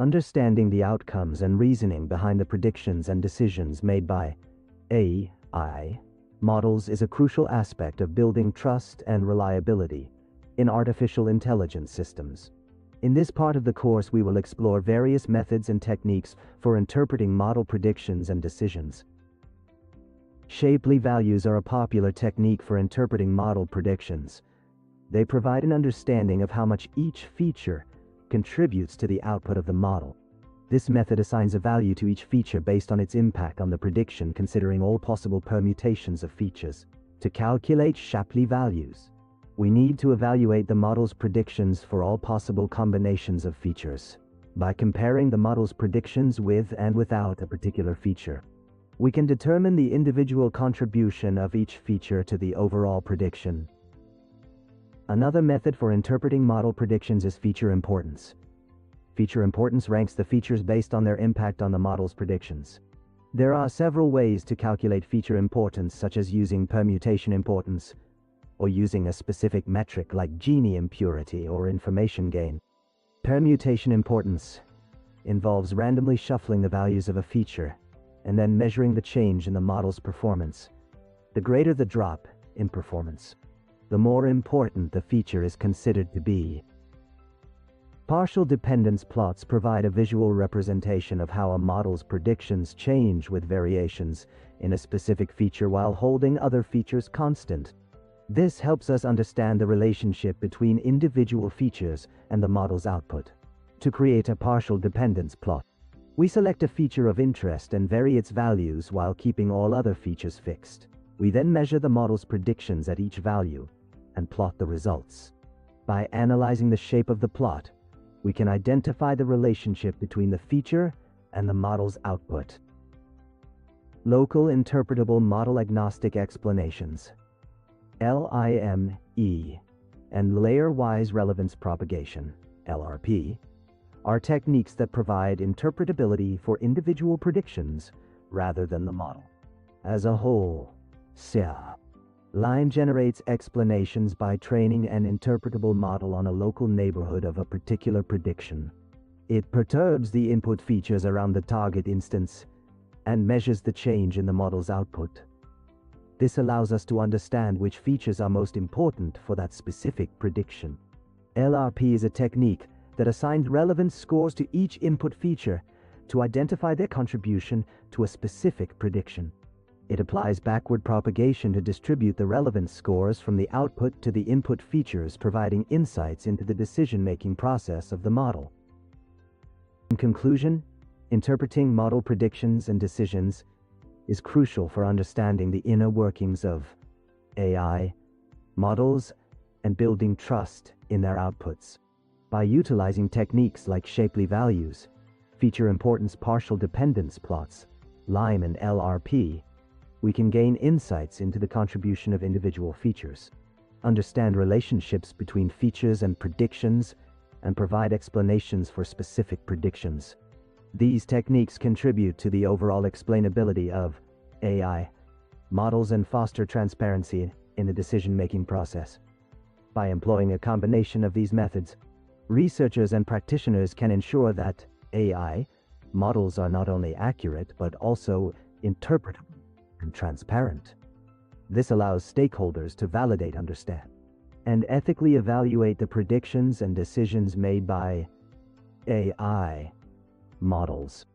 Understanding the outcomes and reasoning behind the predictions and decisions made by AI models is a crucial aspect of building trust and reliability in artificial intelligence systems. In this part of the course, we will explore various methods and techniques for interpreting model predictions and decisions. Shapely values are a popular technique for interpreting model predictions. They provide an understanding of how much each feature contributes to the output of the model. This method assigns a value to each feature based on its impact on the prediction, considering all possible permutations of features. To calculate Shapley values, we need to evaluate the model's predictions for all possible combinations of features. By comparing the model's predictions with and without a particular feature, we can determine the individual contribution of each feature to the overall prediction. Another method for interpreting model predictions is feature importance. Feature importance ranks the features based on their impact on the model's predictions. There are several ways to calculate feature importance, such as using permutation importance, or using a specific metric like Gini impurity or information gain. Permutation importance involves randomly shuffling the values of a feature and then measuring the change in the model's performance. The greater the drop in performance, the more important the feature is considered to be. Partial dependence plots provide a visual representation of how a model's predictions change with variations in a specific feature while holding other features constant. This helps us understand the relationship between individual features and the model's output. To create a partial dependence plot, we select a feature of interest and vary its values while keeping all other features fixed. We then measure the model's predictions at each value and plot the results. By analyzing the shape of the plot, we can identify the relationship between the feature and the model's output. Local interpretable model agnostic explanations, LIME, and layer-wise relevance propagation, LRP, are techniques that provide interpretability for individual predictions rather than the model as a whole. LIME generates explanations by training an interpretable model on a local neighborhood of a particular prediction. It perturbs the input features around the target instance and measures the change in the model's output. This allows us to understand which features are most important for that specific prediction. LRP is a technique that assigns relevance scores to each input feature to identify their contribution to a specific prediction. It applies backward propagation to distribute the relevance scores from the output to the input features, providing insights into the decision-making process of the model. In conclusion, interpreting model predictions and decisions is crucial for understanding the inner workings of AI models and building trust in their outputs. By utilizing techniques like Shapley values, feature importance partial dependence plots, LIME and LRP, we can gain insights into the contribution of individual features, understand relationships between features and predictions, and provide explanations for specific predictions. These techniques contribute to the overall explainability of AI models and foster transparency in the decision-making process. By employing a combination of these methods, researchers and practitioners can ensure that AI models are not only accurate but also interpretable and transparent. This allows stakeholders to validate, understand, and ethically evaluate the predictions and decisions made by AI models.